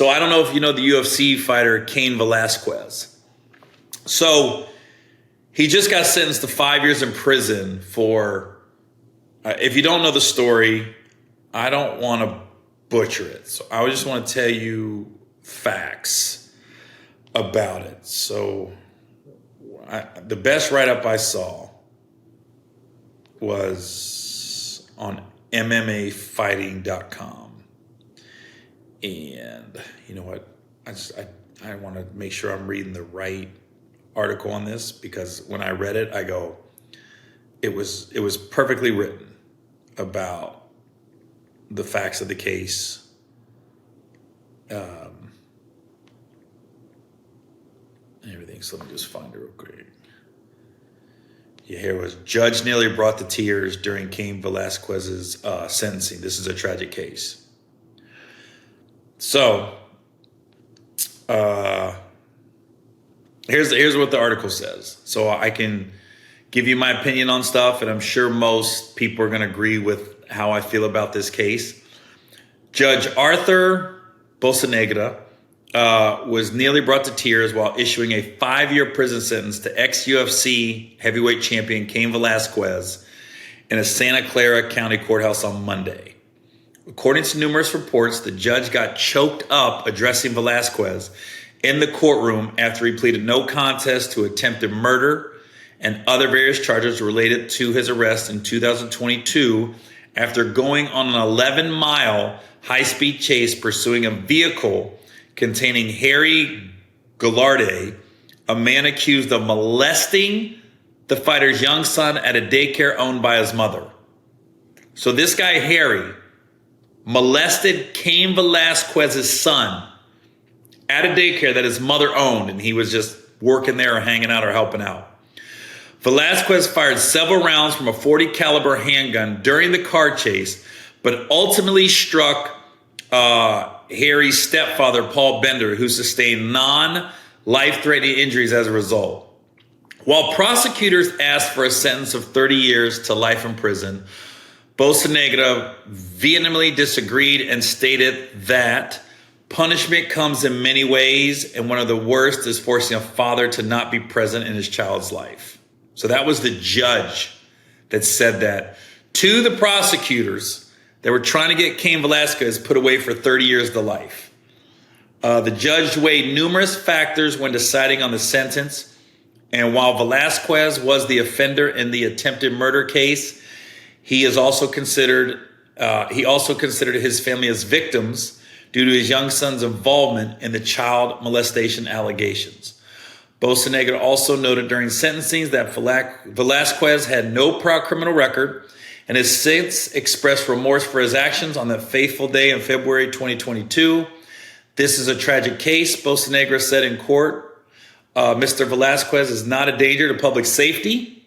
So I don't know if you know the UFC fighter Cain Velasquez. So he just got sentenced to 5 years in prison for, if you don't know the story, I don't want to butcher it. So I just want to tell you facts about it. So the best write-up I saw was on MMAfighting.com. And you know what? I want to make sure I'm reading the right article on this, because when I read it, I go, it was perfectly written about the facts of the case. Everything. So let me just find it real quick. Yeah, here was judge nearly brought to tears during Cain Velasquez's sentencing. This is a tragic case. So, here's what the article says. So I can give you my opinion on stuff, and I'm sure most people are going to agree with how I feel about this case. Judge Arthur Bocanegra was nearly brought to tears while issuing a 5-year prison sentence to ex-UFC heavyweight champion Cain Velasquez in a Santa Clara County courthouse on Monday. According to numerous reports, the judge got choked up addressing Velasquez in the courtroom after he pleaded no contest to attempted murder and other various charges related to his arrest in 2022 after going on an 11-mile high-speed chase pursuing a vehicle containing Harry Goulardet, a man accused of molesting the fighter's young son at a daycare owned by his mother. So this guy, Harry, molested Cain Velasquez's son at a daycare that his mother owned, and he was just working there or hanging out or helping out. Velasquez fired several rounds from a .40 caliber handgun during the car chase, but ultimately struck Harry's stepfather, Paul Bender, who sustained non-life-threatening injuries as a result. While prosecutors asked for a sentence of 30 years to life in prison, Bocanegra vehemently disagreed and stated that punishment comes in many ways, and one of the worst is forcing a father to not be present in his child's life. So that was the judge that said that to the prosecutors that were trying to get Cain Velasquez put away for 30 years to life. The judge weighed numerous factors when deciding on the sentence, and while Velasquez was the offender in the attempted murder case, he also considered his family as victims due to his young son's involvement in the child molestation allegations. Bocanegra also noted during sentencing that Velasquez had no prior criminal record and has since expressed remorse for his actions on that fateful day in February 2022. This is a tragic case, Bocanegra said in court. Mr. Velasquez is not a danger to public safety.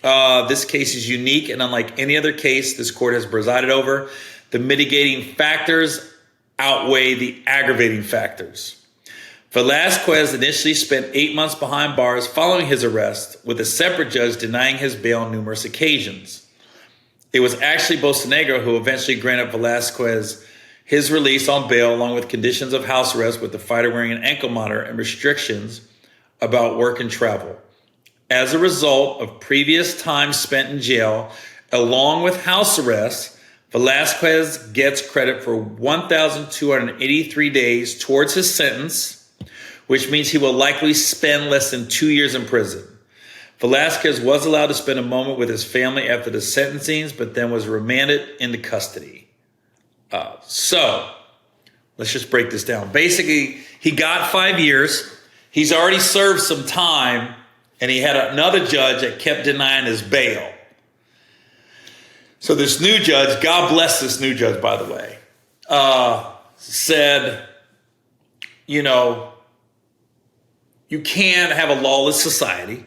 This case is unique, and unlike any other case this court has presided over, the mitigating factors outweigh the aggravating factors. Velasquez initially spent 8 months behind bars following his arrest, with a separate judge denying his bail on numerous occasions. It was actually Bocanegra who eventually granted Velasquez his release on bail, along with conditions of house arrest, with the fighter wearing an ankle monitor and restrictions about work and travel. As a result of previous time spent in jail, along with house arrest, Velasquez gets credit for 1,283 days towards his sentence, which means he will likely spend less than 2 years in prison. Velasquez was allowed to spend a moment with his family after the sentencings, but then was remanded into custody. So let's just break this down. Basically, he got 5 years. He's already served some time, and he had another judge that kept denying his bail. So this new judge, God bless this new judge, by the way, said, you can't have a lawless society.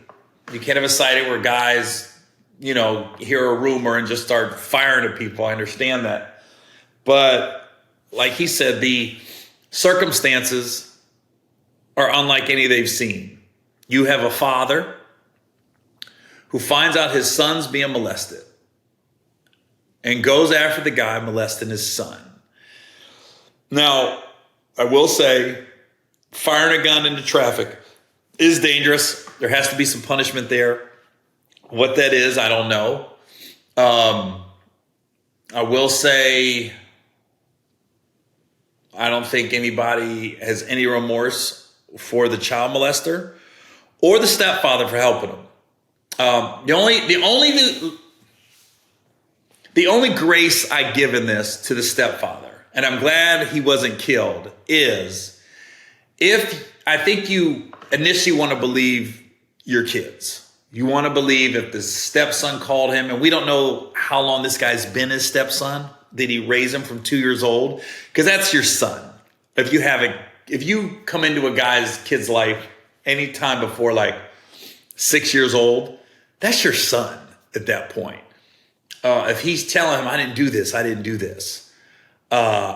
You can't have a society where guys, hear a rumor and just start firing at people. I understand that. But like he said, the circumstances are unlike any they've seen. You have a father who finds out his son's being molested and goes after the guy molesting his son. Now, I will say firing a gun into traffic is dangerous. There has to be some punishment there. What that is, I don't know. I will say I don't think anybody has any remorse for the child molester or the stepfather for helping him. The only grace I give in this to the stepfather, and I'm glad he wasn't killed, is if I think you initially want to believe your kids. You want to believe if the stepson called him, and we don't know how long this guy's been his stepson. Did he raise him from 2 years old? Because that's your son. If you come into a kid's life anytime before like 6 years old, that's your son at that point. If he's telling him, I didn't do this,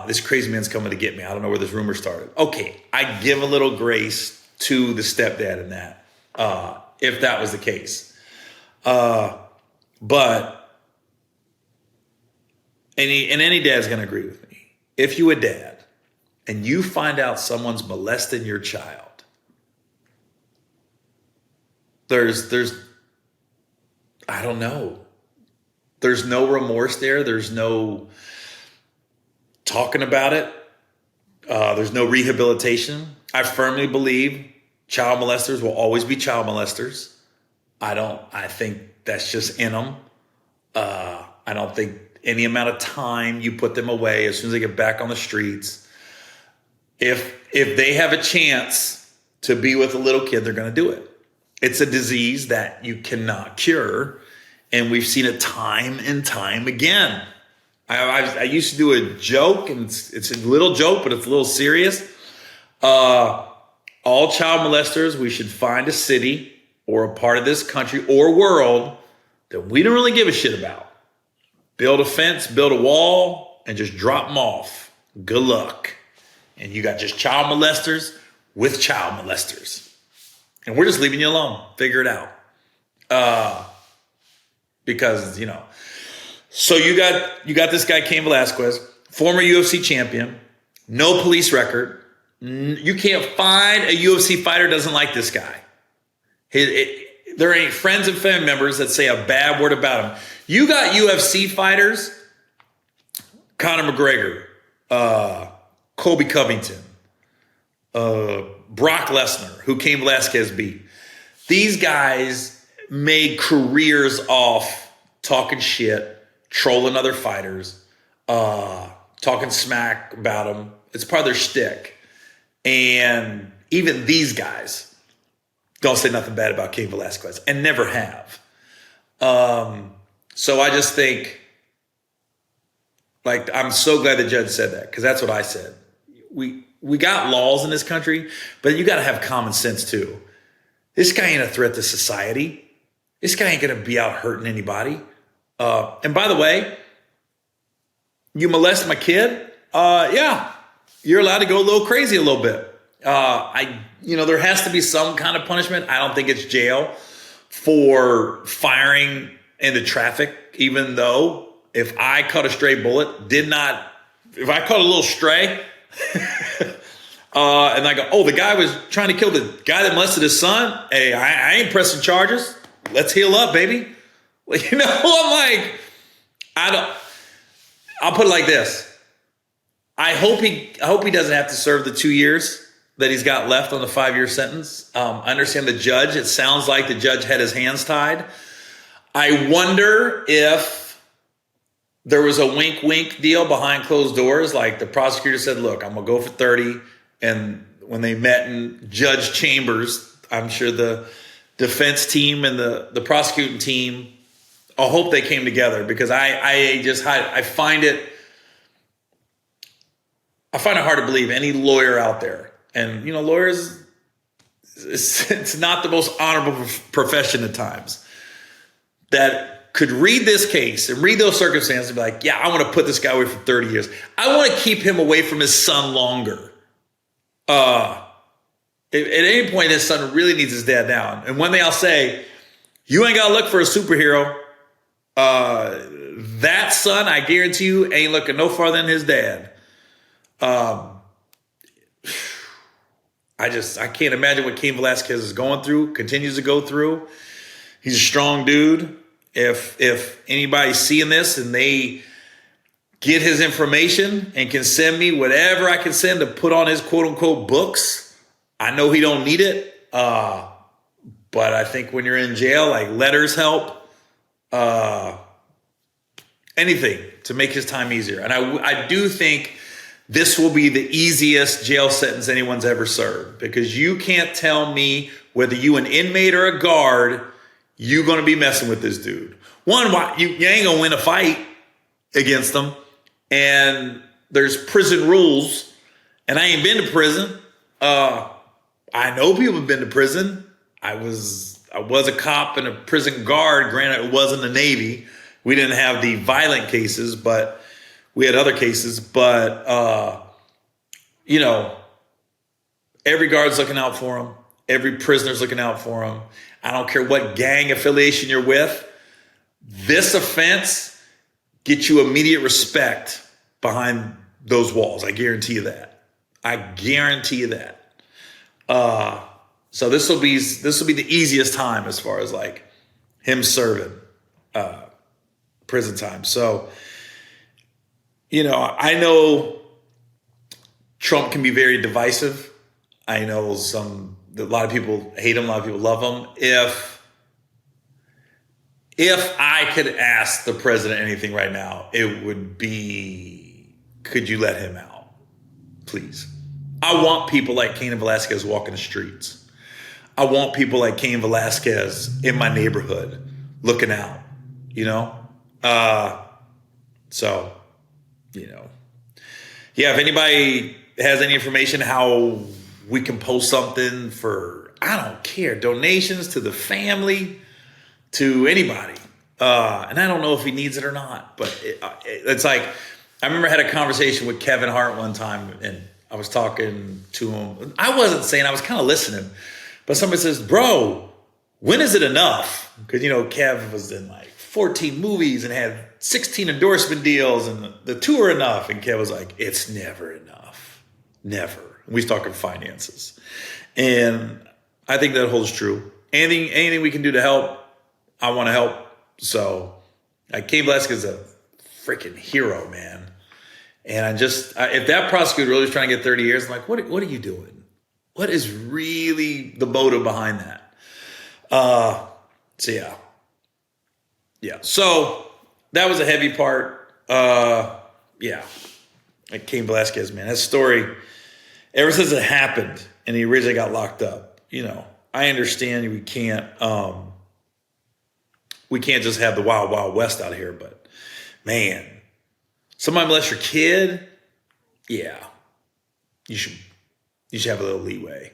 this crazy man's coming to get me. I don't know where this rumor started. Okay, I give a little grace to the stepdad in that, if that was the case. But any dad's going to agree with me. If you a dad and you find out someone's molesting your child, there's I don't know. There's no remorse there. There's no talking about it. There's no rehabilitation. I firmly believe child molesters will always be child molesters. I think that's just in them. I don't think any amount of time you put them away, as soon as they get back on the streets, if they have a chance to be with a little kid, they're going to do it. It's a disease that you cannot cure. And we've seen it time and time again. I used to do a joke, and it's a little joke, but it's a little serious. All child molesters, we should find a city or a part of this country or world that we don't really give a shit about. Build a fence, build a wall, and just drop them off. Good luck. And you got just child molesters with child molesters. And we're just leaving you alone. Figure it out. Because, so you got this guy, Cain Velasquez, former UFC champion, no police record. You can't find a UFC fighter that doesn't like this guy. There ain't friends and family members that say a bad word about him. You got UFC fighters, Conor McGregor, Colby Covington, Brock Lesnar, who Cain Velasquez beat. These guys made careers off talking shit, trolling other fighters, talking smack about them. It's part of their shtick. And even these guys don't say nothing bad about Cain Velasquez and never have. So I just think, I'm so glad the judge said that, because that's what I said. We got laws in this country, but you got to have common sense too. This guy ain't a threat to society. This guy ain't going to be out hurting anybody. And by the way, you molest my kid? Yeah, you're allowed to go a little crazy a little bit. There has to be some kind of punishment. I don't think it's jail for firing into traffic, even though if I caught a stray bullet, if I caught a little stray, and I go, oh, the guy was trying to kill the guy that molested his son. Hey, I ain't pressing charges. Let's heal up, baby. I'm like, I'll put it like this. I hope he doesn't have to serve the 2 years that he's got left on the 5-year sentence. I understand the judge. It sounds like the judge had his hands tied. I wonder if there was a wink deal behind closed doors. Like the prosecutor said, look, I'm going to go for 30. And when they met in Judge Chambers, I'm sure the defense team and the prosecuting team, I hope they came together, because I find it hard to believe any lawyer out there. And, lawyers, it's not the most honorable profession at times, that could read this case and read those circumstances and be like, yeah, I want to put this guy away for 30 years. I want to keep him away from his son longer. At any point, his son really needs his dad down. And one thing I'll say, you ain't got to look for a superhero. That son, I guarantee you, ain't looking no farther than his dad. I can't imagine what Cain Velasquez is going through, continues to go through. He's a strong dude. If anybody's seeing this and they get his information and can send me whatever I can send to put on his quote unquote books, I know he don't need it. But I think when you're in jail, like letters help. Anything to make his time easier. And I do think this will be the easiest jail sentence anyone's ever served, because you can't tell me whether you an inmate or a guard, you're going to be messing with this dude. One, why you ain't going to win a fight against them. And there's prison rules, and I ain't been to prison. I know people have been to prison. I was a cop and a prison guard. Granted, it wasn't the Navy. We didn't have the violent cases, but we had other cases. But, every guard's looking out for them. Every prisoner's looking out for them. I don't care what gang affiliation you're with. This offense gets you immediate respect behind those walls. I guarantee you that. I guarantee you that. So this will be the easiest time as far as like him serving prison time. So, I know Trump can be very divisive. I know a lot of people hate him, a lot of people love him. If I could ask the president anything right now, it would be, could you let him out, please? I want people like Cain Velasquez walking the streets. I want people like Cain Velasquez in my neighborhood looking out, if anybody has any information how we can post something for, I don't care, donations to the family, to anybody. And I don't know if he needs it or not, but it's like, I remember I had a conversation with Kevin Hart one time, and I was talking to him. I wasn't saying, I was kind of listening, but somebody says, bro, when is it enough? Because, Kev was in like 14 movies and had 16 endorsement deals, and the tour enough. And Kev was like, it's never enough. Never. We was talking finances. And I think that holds true. Anything we can do to help, I want to help. So Cain Velasquez is a freaking hero, man. And if that prosecutor really was trying to get 30 years, I'm like, what are you doing? What is really the motive behind that? Yeah. So that was a heavy part. Like Cain Velasquez, man, that story, ever since it happened and he originally got locked up, I understand we can't just have the wild, wild west out here, but man, somebody molest your kid, yeah, you should have a little leeway.